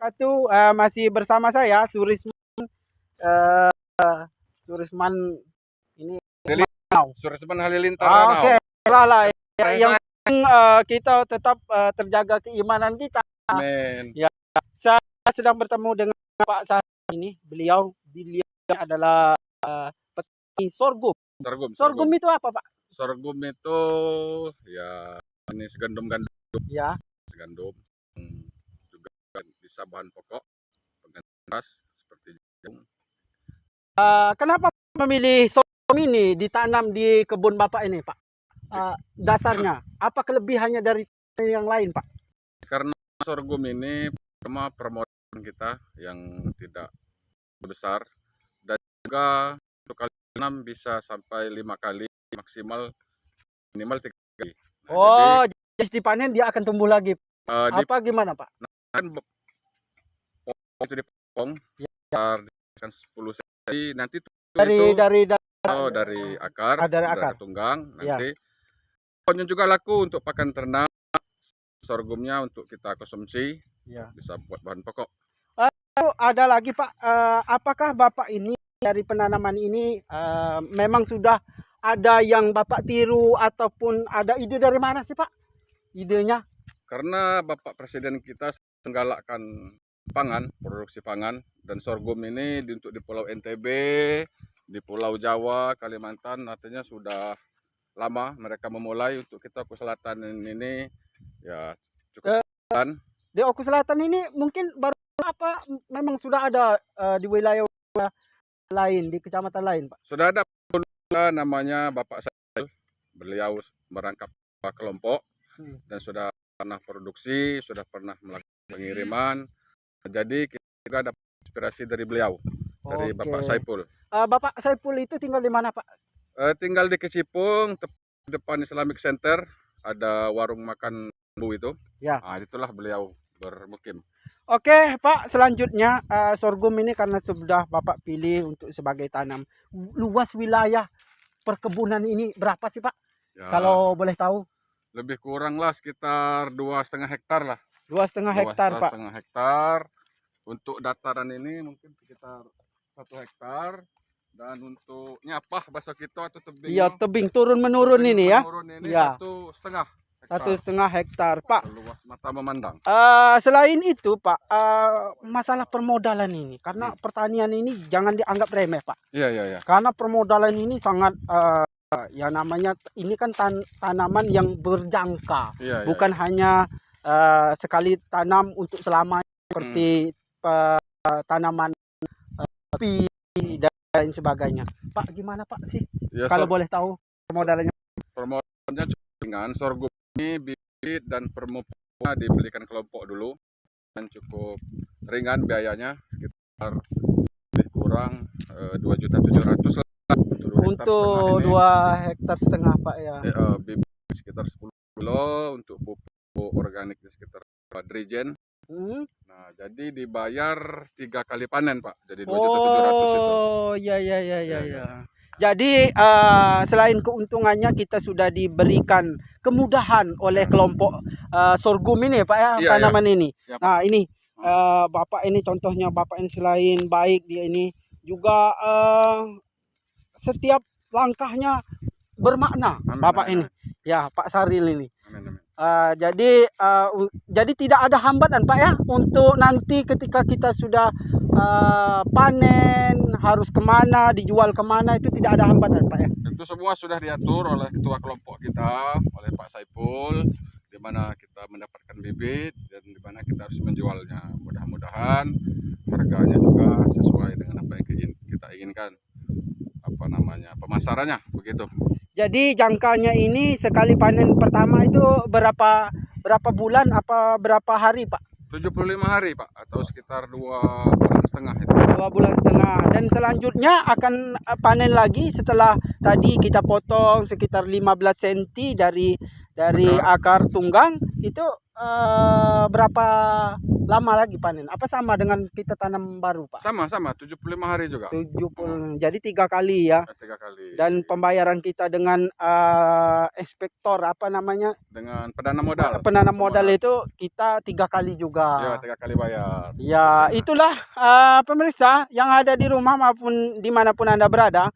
Itu masih bersama saya Surisman, eh, Surisman ini Surisman Halilintar Oke, lah ya, yang Saya- penting, kita tetap terjaga keimanan kita. Amin. Ya, saya sedang bertemu dengan Pak Sari ini. Beliau adalah petani sorghum. Sorghum itu apa, Pak? Sorghum itu ya jenis gandum-gandum Ya. gandum juga bisa bahan pokok pengganti beras seperti jagung. Kenapa memilih sorghum ini ditanam di kebun Bapak ini, Pak? Dasarnya, apa kelebihannya dari yang lain, Pak? Karena sorghum ini pertama permodalan kita yang tidak besar dan juga untuk kali tanam bisa sampai 5 kali, maksimal minimal 3 kali. Nah, jadi dipanen dia akan tumbuh lagi. Apa Gimana, Pak? Kan itu dipotong sekitar 10 cm nanti dari akar, dari tunggang nanti. Pokoknya juga laku untuk pakan ternak, sorghumnya untuk kita konsumsi, bisa buat bahan pokok. Ada lagi, Pak, apakah Bapak ini dari penanaman ini memang sudah ada yang Bapak tiru ataupun ada ide dari mana sih, Pak? Idenya? Karena Bapak Presiden kita menggalakkan pangan, produksi pangan, dan sorghum ini untuk di Pulau NTB, di Pulau Jawa, Kalimantan, artinya sudah lama mereka memulai. Untuk kita ke selatan ini ya cukup di Oku Selatan ini mungkin baru apa memang sudah ada di wilayah lain, di kecamatan lain, Pak? Sudah ada namanya Bapak saya, beliau merangkap kelompok dan sudah pernah produksi, sudah pernah melakukan pengiriman. Jadi kita juga ada inspirasi dari beliau, dari Bapak Saipul. Bapak Saipul itu tinggal di mana, Pak? Tinggal di Kecipung, depan Islamic Center, ada warung makan Bu itu. Ya. Nah, itulah beliau bermukim. Oke, Pak, selanjutnya sorghum ini karena sudah Bapak pilih untuk sebagai tanam. Luas wilayah perkebunan ini berapa sih, Pak? Ya, kalau boleh tahu? Lebih kurang lah sekitar 2,5 hektar lah. 2,5 hektar, Pak. 2,5 hektar. Untuk dataran ini mungkin sekitar 1 hektar. Dan untuk nyapah bahasa kita atau tebing. Iya, tebing turun menurun ini ya. Ini ya. 1,5 hektar. 1,5 hektar, Pak. Luas mata memandang. Selain itu, Pak, masalah permodalan ini, karena pertanian ini jangan dianggap remeh, Pak. Iya. Karena permodalan ini sangat ya namanya ini kan tanaman yang berjangka, bukan hanya sekali tanam untuk selamanya seperti tanaman kopi dan lain sebagainya. Pak, gimana Pak sih? Ya, kalau boleh tahu permodalannya? Permodalannya cukup ringan. Sorghum ini bibit dan pemupukannya dibelikan kelompok dulu dan cukup ringan biayanya, sekitar lebih kurang 2.700.000 lah untuk 2,5 hektar Pak ya. Bibit sekitar 10 kilo, untuk pupuk organik sekitar 4 drijen. Nah, jadi dibayar 3 kali panen, Pak. Jadi 2.700.000 itu. Oh, ya. Jadi selain keuntungannya kita sudah diberikan kemudahan oleh kelompok sorghum ini, Pak ya, tanaman ini. Ya, nah, ini Bapak ini contohnya, Bapak ini selain baik dia ini juga setiap langkahnya bermakna. Bapak ini. Ya, Pak Saril ini. Jadi tidak ada hambatan, Pak ya, untuk nanti ketika kita sudah panen harus kemana, dijual kemana, itu tidak ada hambatan, Pak ya. Itu semua sudah diatur oleh ketua kelompok kita, oleh Pak Saipul, di mana kita mendapatkan bibit dan di mana kita harus menjualnya. Mudah-mudahan harganya juga sesuai dengan apa yang kita inginkan, pemasarannya begitu. Jadi jangkanya ini sekali panen pertama itu berapa bulan, apa berapa hari, Pak? 75 hari, Pak, atau sekitar 2,5 bulan itu. 2,5 bulan. Dan selanjutnya akan panen lagi setelah tadi kita potong sekitar 15 cm dari akar tunggang itu berapa lama lagi panen. Apa sama dengan kita tanam baru, Pak? Sama 75 hari juga. 70. Jadi 3 kali ya. 3 kali. Dan pembayaran kita dengan inspektor apa namanya? Dengan penanam modal. Penanam modal itu kita 3 kali juga. Ya, 3 kali bayar. Ya, itulah pemirsa yang ada di rumah maupun dimanapun Anda berada.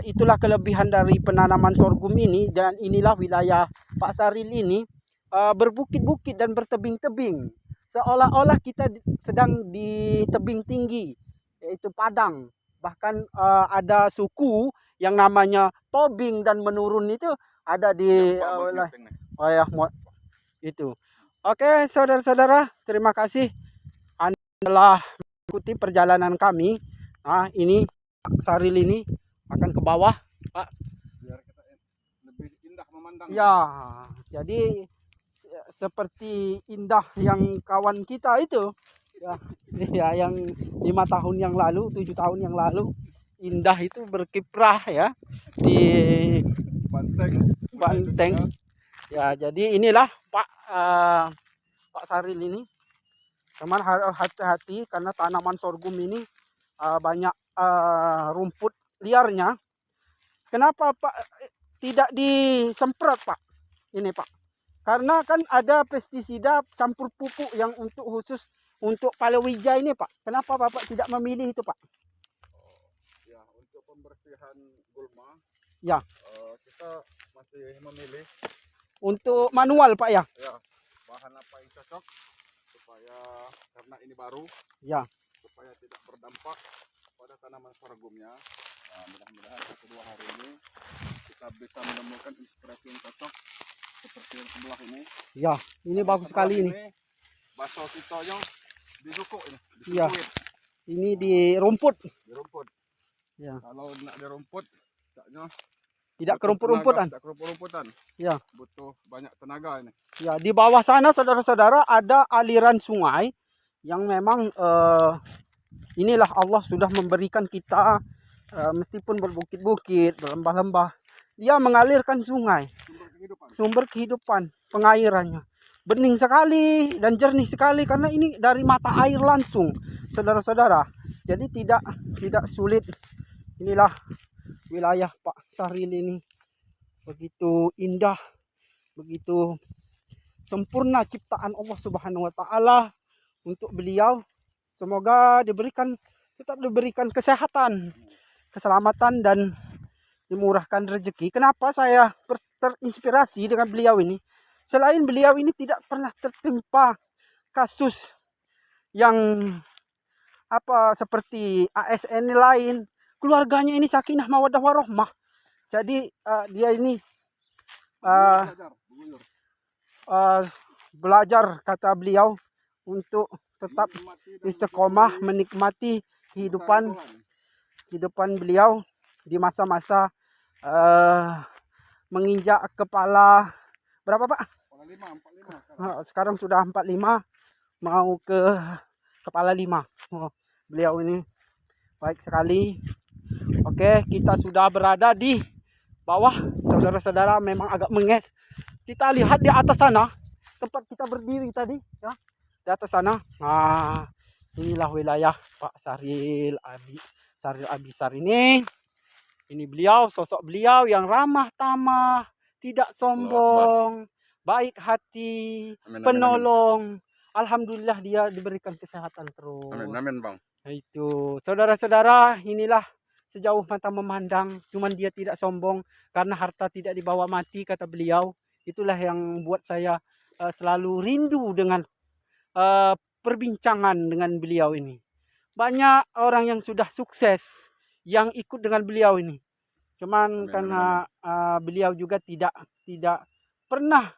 Itulah kelebihan dari penanaman sorghum ini, dan inilah wilayah Pak Saril ini berbukit-bukit dan bertebing-tebing. Seolah-olah kita sedang di tebing tinggi, yaitu Padang. Bahkan ada suku yang namanya tobing dan menurun itu ada di itu. Oke, saudara-saudara, terima kasih Anda telah mengikuti perjalanan kami. Nah, ini Pak Saril ini akan ke bawah, Pak. Biar kita lebih indah memandang. Ya, jadi seperti indah yang kawan kita itu ya yang 5 tahun yang lalu, 7 tahun yang lalu, indah itu berkiprah ya di Banteng. Ya, jadi inilah Pak Saril ini. Teman harus hati-hati karena tanaman sorghum ini banyak rumput liarnya. Kenapa Pak tidak disemprot, Pak? Ini Pak, karena kan ada pestisida campur pupuk yang khusus untuk palawija ini, Pak. Kenapa Bapak tidak memilih itu, Pak? Ya, untuk pembersihan gulma, ya, kita masih memilih untuk manual, Pak ya. Ya, bahan apa yang cocok supaya, karena ini baru, ya, supaya tidak berdampak pada tanaman sorghumnya. Nah, mudah-mudahan 1-2 hari ini kita bisa menemukan inspirasi yang cocok seperti yang sebelah ini. Ya, ini bagus sekali ini. Baso sitonya di suku ini. Iya. Ini di rumput. Di rumput. Ya. Kalau nak di rumput, tidak kerumput-rumputan. Tidak kerumput-rumputan. Ya. Butuh banyak tenaga ini. Ya, di bawah sana saudara-saudara ada aliran sungai yang memang inilah Allah sudah memberikan kita meskipun berbukit-bukit, berlembah-lembah, dia mengalirkan sungai. Sumber kehidupan pengairannya. Bening sekali dan jernih sekali karena ini dari mata air langsung, saudara-saudara. Jadi tidak sulit. Inilah wilayah Pak Saril ini, begitu indah, begitu sempurna ciptaan Allah Subhanahu wa taala untuk beliau. Semoga tetap diberikan kesehatan, keselamatan, dan dimurahkan rezeki. Kenapa saya terinspirasi dengan beliau ini? Selain beliau ini tidak pernah tertimpa kasus yang seperti ASN lain, keluarganya ini sakinah mawaddah warahmah. Jadi dia ini belajar, kata beliau, untuk tetap istiqomah menikmati kehidupan beliau di masa-masa menginjak kepala berapa, Pak? 45. Sekarang sudah 45, mau ke kepala 5. Beliau ini baik sekali. Oke, kita sudah berada di bawah, saudara-saudara. Memang agak menges. Kita lihat di atas sana, tempat kita berdiri tadi ya. Di atas sana. Nah, inilah wilayah Pak Saril Abisar ini. Ini beliau, sosok beliau yang ramah tamah, tidak sombong, baik hati, penolong. Alhamdulillah dia diberikan kesehatan terus. Amin, Bang. Itu, saudara-saudara, inilah sejauh mata memandang. Cuman dia tidak sombong karena harta tidak dibawa mati, kata beliau. Itulah yang buat saya selalu rindu dengan perbincangan dengan beliau ini. Banyak orang yang sudah sukses yang ikut dengan beliau ini. Cuman karena beliau juga tidak pernah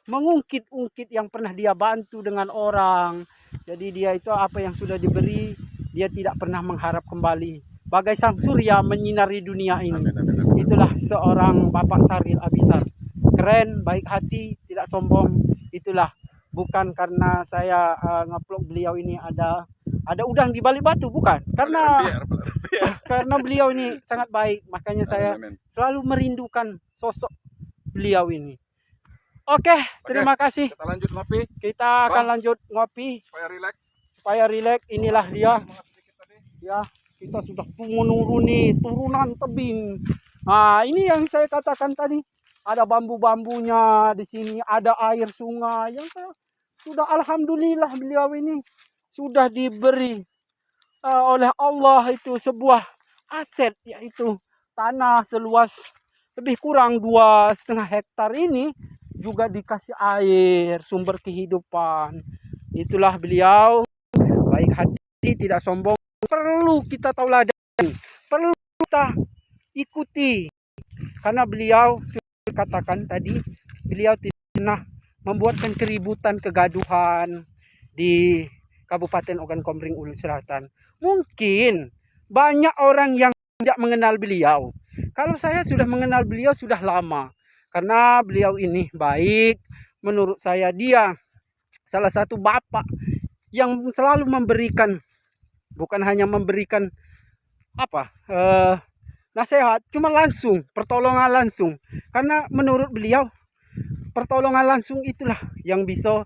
mengungkit-ungkit yang pernah dia bantu dengan orang. Jadi dia itu apa yang sudah diberi, dia tidak pernah mengharap kembali. Bagai sang surya menyinari dunia ini. Itulah seorang Bapak Saril Abisar. Keren, baik hati, tidak sombong. Itulah, bukan karena saya ngeplok beliau ini ada udang di balik batu, bukan. Karena beliau ini sangat baik, makanya saya selalu merindukan sosok beliau ini. Oke, terima kasih. Kita lanjut ngopi. Kita akan lanjut ngopi Supaya rileks. Inilah dia. Ya, kita sudah menuruni turunan tebing. Nah, ini yang saya katakan tadi. Ada bambu-bambunya di sini, ada air sungai yang sudah alhamdulillah beliau ini sudah diberi oleh Allah itu sebuah aset, yaitu tanah seluas lebih kurang 2,5 hektar ini juga dikasih air, sumber kehidupan. Itulah beliau, baik hati, tidak sombong. Perlu kita tauladan, perlu kita ikuti, karena beliau katakan tadi, beliau tidak pernah membuatkan keributan, kegaduhan di Kabupaten Ogan Komering Ulu Selatan. Mungkin banyak orang yang tidak mengenal beliau. Kalau saya sudah mengenal beliau sudah lama, karena beliau ini baik. Menurut saya dia salah satu bapak yang selalu memberikan, bukan hanya memberikan nasihat, cuma langsung, pertolongan langsung. Karena menurut beliau, pertolongan langsung itulah yang bisa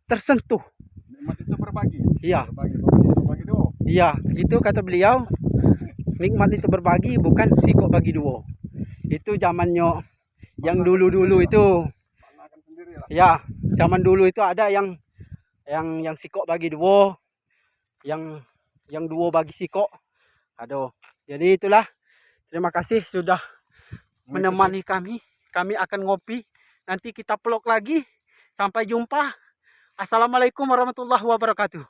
tersentuh. Nikmat itu berbagi. Iya. Berbagi duo. Iya, itu kata beliau. Nikmat itu berbagi, bukan sikok bagi duo. Itu zamannya yang dulu-dulu itu. Ya, zaman dulu itu ada yang sikok bagi duo, yang duo bagi sikok. Aduh. Jadi itulah. Terima kasih sudah menemani kami. Kami akan ngopi. Nanti kita vlog lagi. Sampai jumpa. Assalamualaikum warahmatullahi wabarakatuh.